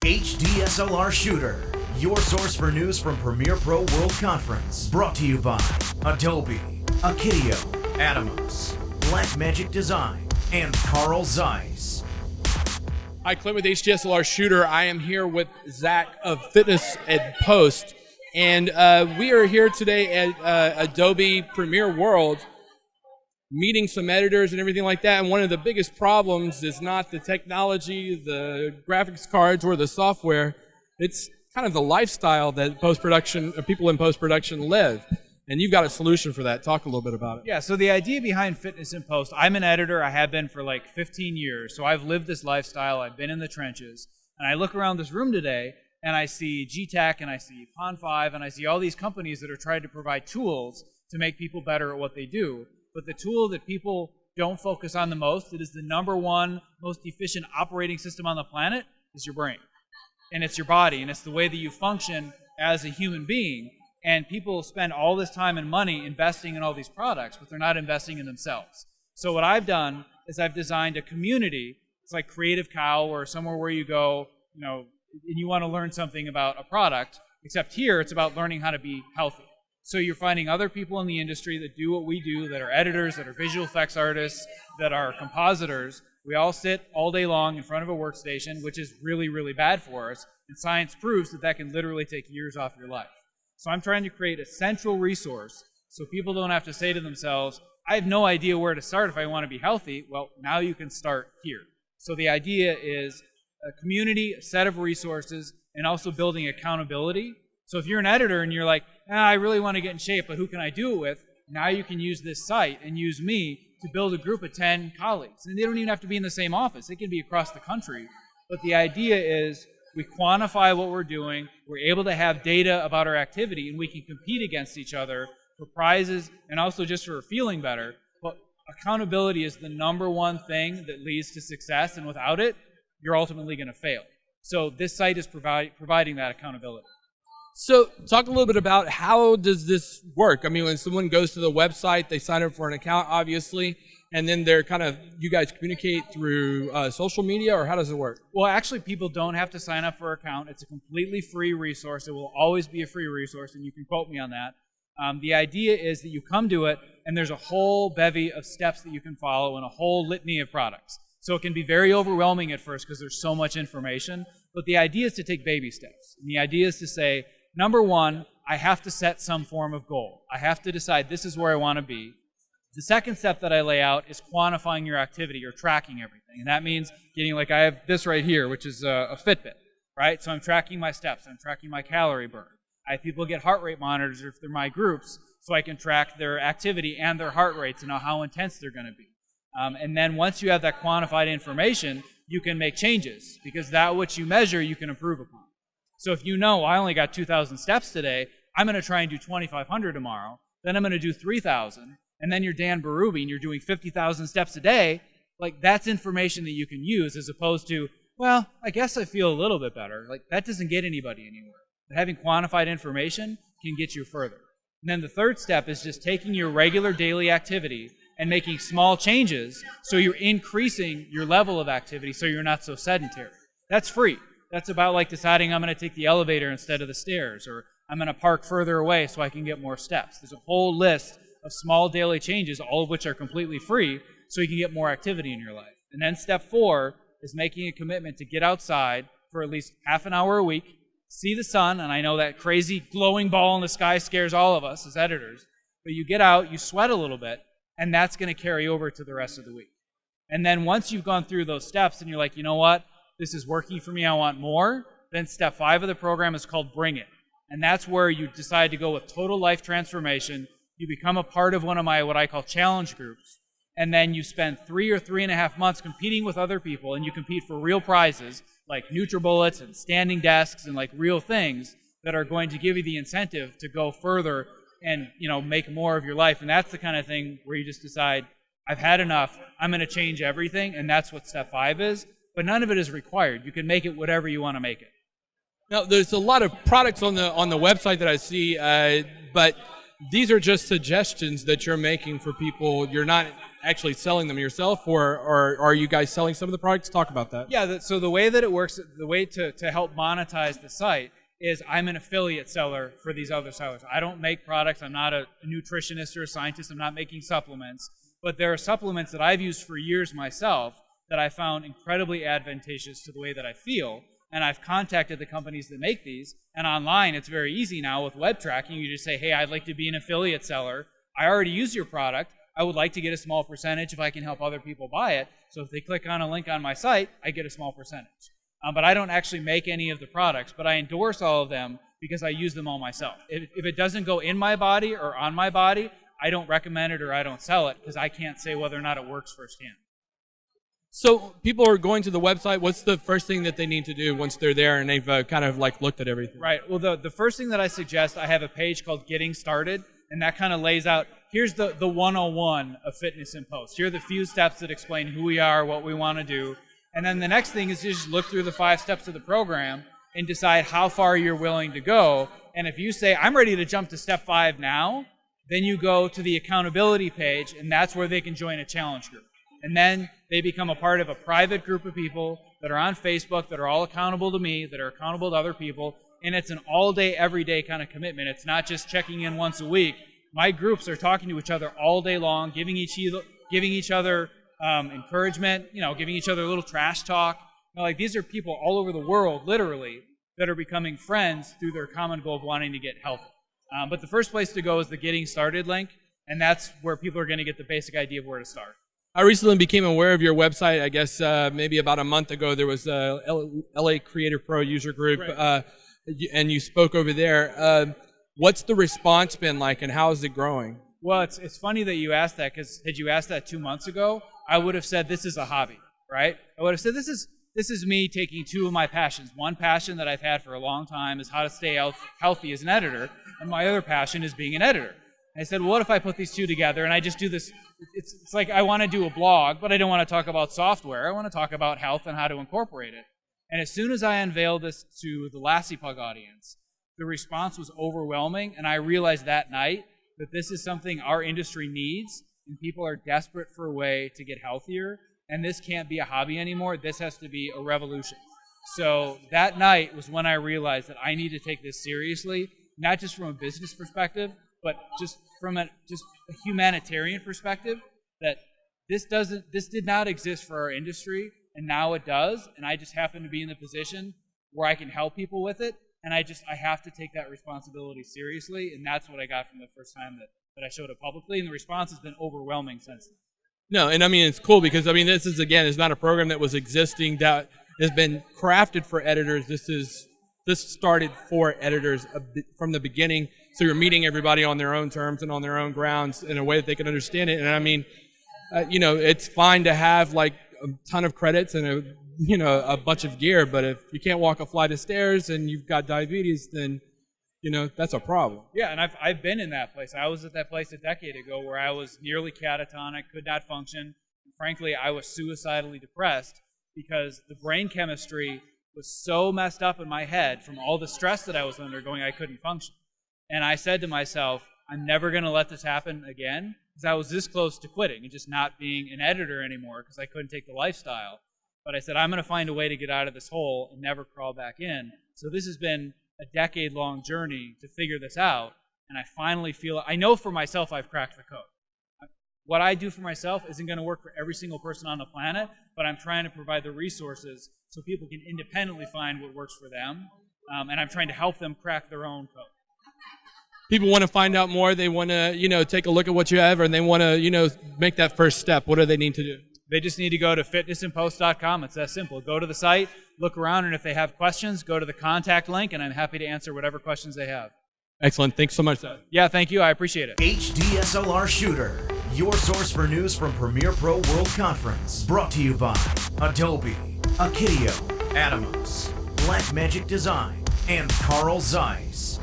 HDSLR Shooter, your source for news from Premiere Pro World Conference. Brought to you by Adobe, Akidio, Atomos, Blackmagic Design, and Carl Zeiss. Hi, Clint with HDSLR Shooter. I am here with Zach of Fitness at Post, and we are here today at Adobe Premiere World, meeting some editors and everything like that. And one of the biggest problems is not the technology, the graphics cards, or the software. It's kind of the lifestyle that post-production, people in post-production live. And you've got a solution for that. Talk a little bit about it. Yeah, so the idea behind Fitness in Post, I'm an editor. I have been for like 15 years. So I've lived this lifestyle. I've been in the trenches. And I look around this room today, and I see GTAC, and I see Pond5, and I see all these companies that are trying to provide tools to make people better at what they do. But the tool that people don't focus on the most, that is the number one most efficient operating system on the planet, is your brain. And it's your body, and it's the way that you function as a human being. And people spend all this time and money investing in all these products, but they're not investing in themselves. So what I've done is I've designed a community. It's like Creative Cow, or somewhere where you go, and you want to learn something about a product, except here it's about learning how to be healthy. So you're finding other people in the industry that do what we do, that are editors, that are visual effects artists, that are compositors. We all sit all day long in front of a workstation, which is really, really bad for us. And science proves that that can literally take years off your life. So I'm trying to create a central resource so people don't have to say to themselves, I have no idea where to start if I want to be healthy. Well, now you can start here. So the idea is a community, a set of resources, and also building accountability. So if you're an editor and you're like, I really want to get in shape, but who can I do it with? Now you can use this site and use me to build a group of 10 colleagues. And they don't even have to be in the same office. They can be across the country. But the idea is we quantify what we're doing. We're able to have data about our activity, and we can compete against each other for prizes and also just for feeling better. But accountability is the number one thing that leads to success, and without it, you're ultimately going to fail. So this site is providing that accountability. So talk a little bit about how does this work? I mean, when someone goes to the website, they sign up for an account, obviously, and then they're you guys communicate through social media, or how does it work? Well, actually, people don't have to sign up for an account. It's a completely free resource. It will always be a free resource, and you can quote me on that. The idea is that you come to it, and there's a whole bevy of steps that you can follow and a whole litany of products. So it can be very overwhelming at first because there's so much information, but the idea is to take baby steps. And the idea is to say, number one, I have to set some form of goal. I have to decide this is where I want to be. The second step that I lay out is quantifying your activity or tracking everything. And that means getting, like I have this right here, which is a Fitbit, right? So I'm tracking my steps. I'm tracking my calorie burn. I have people get heart rate monitors if they're my groups, so I can track their activity and their heart rates and know how intense they're going to be. And then once you have that quantified information, you can make changes, because that which you measure, you can improve upon. So if you know, I only got 2,000 steps today, I'm going to try and do 2,500 tomorrow, then I'm going to do 3,000, and then you're Dan Berube and you're doing 50,000 steps a day, like that's information that you can use, as opposed to, well, I guess I feel a little bit better. Like that doesn't get anybody anywhere. But having quantified information can get you further. And then the third step is just taking your regular daily activity and making small changes so you're increasing your level of activity so you're not so sedentary. That's free. That's about like deciding I'm going to take the elevator instead of the stairs, or I'm going to park further away so I can get more steps. There's a whole list of small daily changes, all of which are completely free, so you can get more activity in your life. And then step 4 is making a commitment to get outside for at least half an hour a week, see the sun, and I know that crazy glowing ball in the sky scares all of us as editors, but you get out, you sweat a little bit, and that's going to carry over to the rest of the week. And then once you've gone through those steps and you're like, you know what, this is working for me, I want more, then step 5 of the program is called Bring It. And that's where you decide to go with total life transformation. You become a part of one of my, what I call challenge groups. And then you spend 3 or 3.5 months competing with other people, and you compete for real prizes like NutriBullets and standing desks and like real things that are going to give you the incentive to go further and make more of your life. And that's the kind of thing where you just decide, I've had enough, I'm going to change everything, and that's what step 5 is. But none of it is required. You can make it whatever you want to make it. Now, there's a lot of products on the website that I see, but these are just suggestions that you're making for people. You're not actually selling them yourself, or are you guys selling some of the products? Talk about that. Yeah, so the way that it works, the way to help monetize the site is I'm an affiliate seller for these other sellers. I don't make products. I'm not a nutritionist or a scientist. I'm not making supplements. But there are supplements that I've used for years myself that I found incredibly advantageous to the way that I feel. And I've contacted the companies that make these. And online, it's very easy now with web tracking. You just say, hey, I'd like to be an affiliate seller. I already use your product. I would like to get a small percentage if I can help other people buy it. So if they click on a link on my site, I get a small percentage. But I don't actually make any of the products, but I endorse all of them because I use them all myself. If it doesn't go in my body or on my body, I don't recommend it or I don't sell it because I can't say whether or not it works firsthand. So people are going to the website. What's the first thing that they need to do once they're there and they've kind of like looked at everything? Right. Well, the first thing that I suggest, I have a page called Getting Started, and that kind of lays out, here's the 101 of Fitness in Post. Here are the few steps that explain who we are, what we want to do. And then the next thing is just look through the 5 steps of the program and decide how far you're willing to go. And if you say, I'm ready to jump to step 5 now, then you go to the accountability page, and that's where they can join a challenge group. And then they become a part of a private group of people that are on Facebook, that are all accountable to me, that are accountable to other people. And it's an all-day, everyday kind of commitment. It's not just checking in once a week. My groups are talking to each other all day long, giving each other encouragement, giving each other a little trash talk. Like these are people all over the world, literally, that are becoming friends through their common goal of wanting to get healthy. But the first place to go is the Getting Started link, and that's where people are going to get the basic idea of where to start. I recently became aware of your website. I guess maybe about a month ago there was a LA Creative Pro user group, right. And you spoke over there. What's the response been like, and how is it growing? Well, it's funny that you asked that, because had you asked that 2 months ago, I would have said this is a hobby, right? I would have said this is me taking 2 of my passions. One passion that I've had for a long time is how to stay healthy as an editor, and my other passion is being an editor. And I said, well, what if I put these 2 together and I just do this? It's like I want to do a blog, but I don't want to talk about software. I want to talk about health and how to incorporate it. And as soon as I unveiled this to the Lassie Pug audience, the response was overwhelming, and I realized that night that this is something our industry needs, and people are desperate for a way to get healthier, and this can't be a hobby anymore. This has to be a revolution. So that night was when I realized that I need to take this seriously, not just from a business perspective, but just from a humanitarian perspective, that this did not exist for our industry, and now it does, and I just happen to be in the position where I can help people with it, and I have to take that responsibility seriously, and that's what I got from the first time that I showed it publicly, and the response has been overwhelming since then. No, and I mean, it's cool because, I mean, this is not a program that was existing, that has been crafted for editors. This started for editors from the beginning, so you're meeting everybody on their own terms and on their own grounds in a way that they can understand it. And I mean, it's fine to have like a ton of credits and a bunch of gear, but if you can't walk a flight of stairs and you've got diabetes, then that's a problem. Yeah, and I've been in that place. I was at that place a decade ago where I was nearly catatonic, could not function. And frankly, I was suicidally depressed because the brain chemistry was so messed up in my head from all the stress that I was undergoing, I couldn't function. And I said to myself, I'm never going to let this happen again, because I was this close to quitting and just not being an editor anymore because I couldn't take the lifestyle. But I said, I'm going to find a way to get out of this hole and never crawl back in. So this has been a decade-long journey to figure this out, and I finally feel, I know for myself I've cracked the code. What I do for myself isn't going to work for every single person on the planet, but I'm trying to provide the resources so people can independently find what works for them, and I'm trying to help them crack their own code. People want to find out more. They want to, take a look at what you have, and they want to, make that first step. What do they need to do? They just need to go to fitnessinpost.com. It's that simple. Go to the site, look around, and if they have questions, go to the contact link, and I'm happy to answer whatever questions they have. Excellent. Thanks so much, Seth. Yeah, thank you. I appreciate it. HDSLR Shooter, your source for news from Premier Pro World Conference. Brought to you by Adobe, Akitio, Atomos, Blackmagic Design, and Carl Zeiss.